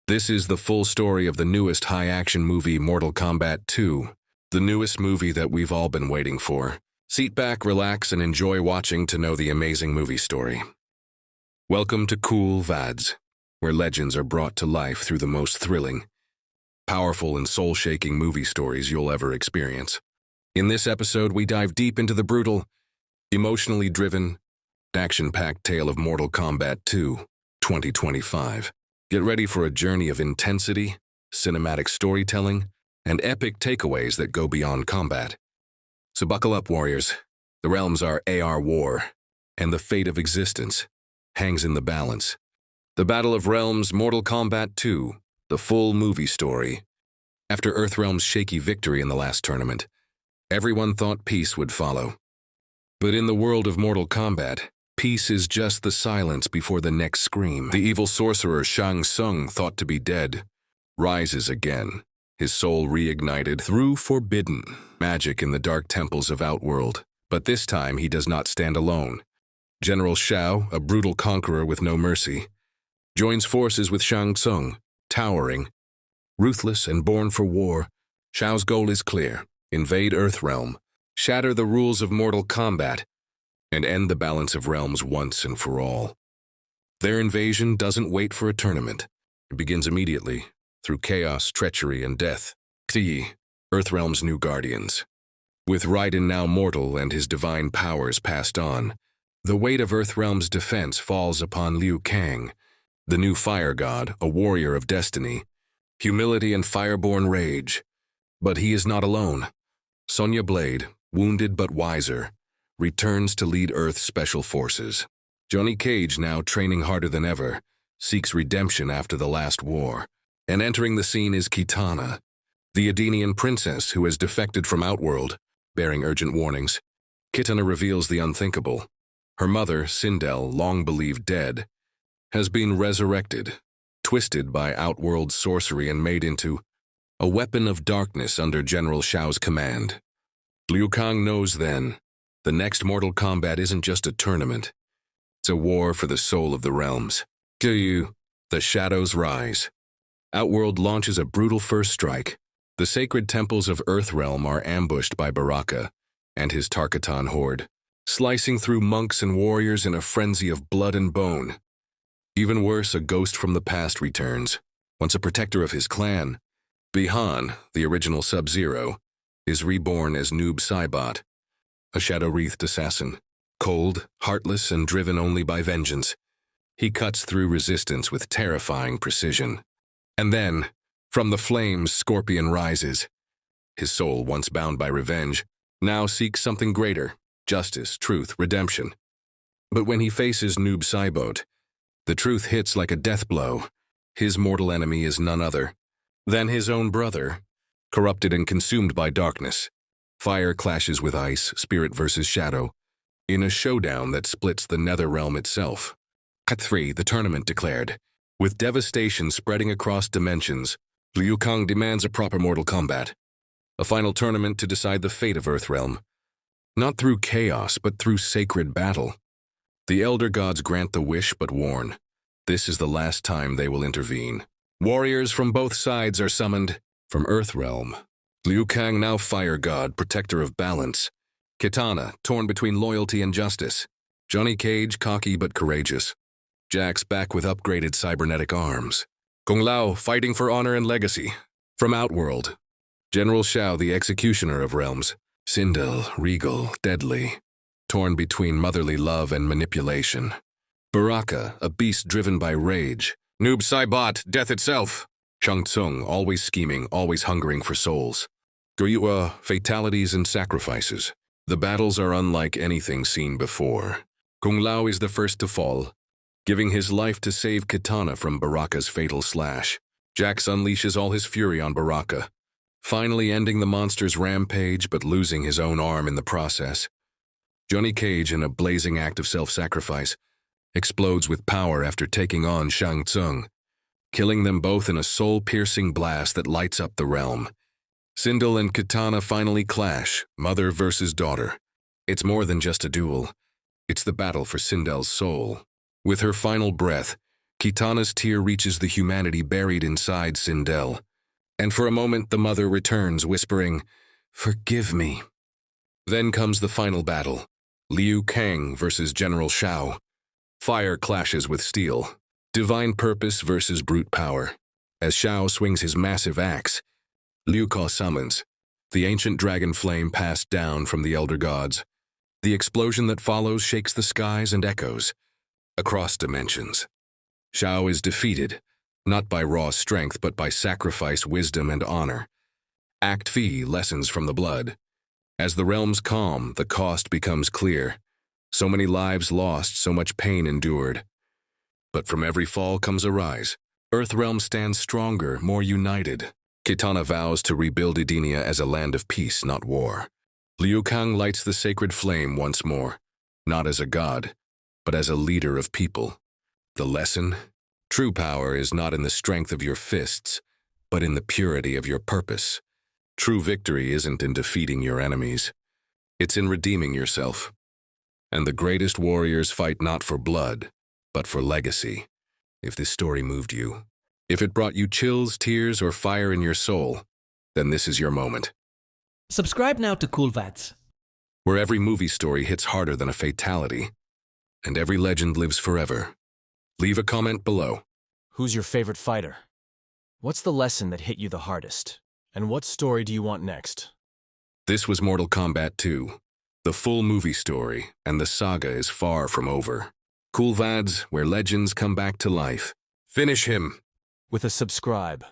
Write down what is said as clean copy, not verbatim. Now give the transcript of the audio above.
This is the full story of the newest high-action movie Mortal Kombat 2, the newest movie that we've all been waiting for. Sit back, relax, and enjoy watching to know the amazing movie story. Welcome to KOOLVADZ, where legends are brought to life through the most thrilling, powerful, and soul-shaking movie stories you'll ever experience. In this episode, we dive deep into the brutal, emotionally driven, action-packed tale of Mortal Kombat 2, 2025. Get ready for a journey of intensity, cinematic storytelling, and epic takeaways that go beyond combat. So buckle up, warriors. The realms are AR war, and the fate of existence hangs in the balance. The Battle of Realms, Mortal Kombat 2, the full movie story. After Earthrealm's shaky victory in the last tournament, everyone thought peace would follow. But in the world of Mortal Kombat, peace is just the silence before the next scream. The evil sorcerer Shang Tsung, thought to be dead, rises again, his soul reignited through forbidden magic in the dark temples of Outworld. But this time he does not stand alone. General Shao, a brutal conqueror with no mercy, joins forces with Shang Tsung, towering, ruthless, and born for war. Shao's goal is clear: invade Earthrealm, shatter the rules of Mortal Kombat, and end the balance of realms once and for all. Their invasion doesn't wait for a tournament. It begins immediately, through chaos, treachery, and death. Earthrealm's new guardians. With Raiden now mortal and his divine powers passed on, the weight of Earthrealm's defense falls upon Liu Kang, the new fire god, a warrior of destiny, humility and fireborn rage. But he is not alone. Sonya Blade, wounded but wiser, returns to lead Earth's special forces. Johnny Cage, now training harder than ever, seeks redemption after the last war. And entering the scene is Kitana, the Edenian princess who has defected from Outworld, bearing urgent warnings. Kitana reveals the unthinkable. Her mother, Sindel, long believed dead, has been resurrected, twisted by Outworld sorcery and made into a weapon of darkness under General Shao's command. Liu Kang knows then, the next Mortal Kombat isn't just a tournament. It's a war for the soul of the realms. The shadows rise. Outworld launches a brutal first strike. The sacred temples of Earthrealm are ambushed by Baraka and his Tarkatan horde, slicing through monks and warriors in a frenzy of blood and bone. Even worse, a ghost from the past returns, once a protector of his clan. Bihan, the original Sub-Zero, is reborn as Noob Saibot, a shadow-wreathed assassin, cold, heartless, and driven only by vengeance. He cuts through resistance with terrifying precision. And then, from the flames, Scorpion rises. His soul, once bound by revenge, now seeks something greater: justice, truth, redemption. But when he faces Noob Saibot, the truth hits like a death blow. His mortal enemy is none other than his own brother, corrupted and consumed by darkness. Fire clashes with ice, spirit versus shadow, in a showdown that splits the Netherrealm itself. Cut 3, the tournament declared. With devastation spreading across dimensions, Liu Kang demands a proper Mortal Kombat. A final tournament to decide the fate of Earthrealm. Not through chaos, but through sacred battle. The Elder Gods grant the wish but warn. This is the last time they will intervene. Warriors from both sides are summoned. From Earthrealm, Liu Kang, now fire god, protector of balance. Kitana, torn between loyalty and justice. Johnny Cage, cocky but courageous. Jax, back with upgraded cybernetic arms. Kung Lao, fighting for honor and legacy. From Outworld, General Shao, the executioner of realms. Sindel, regal, deadly, torn between motherly love and manipulation. Baraka, a beast driven by rage. Noob Saibot, death itself. Shang Tsung, always scheming, always hungering for souls. Fatalities and sacrifices. The battles are unlike anything seen before. Kung Lao is the first to fall, giving his life to save Kitana from Baraka's fatal slash. Jax unleashes all his fury on Baraka, finally ending the monster's rampage but losing his own arm in the process. Johnny Cage, in a blazing act of self-sacrifice, explodes with power after taking on Shang Tsung, killing them both in a soul-piercing blast that lights up the realm. Sindel and Kitana finally clash, mother versus daughter. It's more than just a duel. It's the battle for Sindel's soul. With her final breath, Kitana's tear reaches the humanity buried inside Sindel, and for a moment the mother returns, whispering, "Forgive me." Then comes the final battle, Liu Kang versus General Shao. Fire clashes with steel, divine purpose versus brute power. As Shao swings his massive axe, Liu Kang summons, the ancient dragon flame passed down from the elder gods. The explosion that follows shakes the skies and echoes across dimensions. Shao is defeated, not by raw strength but by sacrifice, wisdom, and honor. Act V, lessons from the blood. As the realms calm, the cost becomes clear. So many lives lost, so much pain endured. But from every fall comes a rise. Earthrealm stands stronger, more united. Kitana vows to rebuild Edenia as a land of peace, not war. Liu Kang lights the sacred flame once more, not as a god, but as a leader of people. The lesson? True power is not in the strength of your fists, but in the purity of your purpose. True victory isn't in defeating your enemies. It's in redeeming yourself. And the greatest warriors fight not for blood, but for legacy. If this story moved you, if it brought you chills, tears, or fire in your soul, then this is your moment. Subscribe now to KOOLVADZ, where every movie story hits harder than a fatality, and every legend lives forever. Leave a comment below. Who's your favorite fighter? What's the lesson that hit you the hardest? And what story do you want next? This was Mortal Kombat 2. The full movie story, and the saga is far from over. KOOLVADZ, where legends come back to life. Finish him! With a subscribe.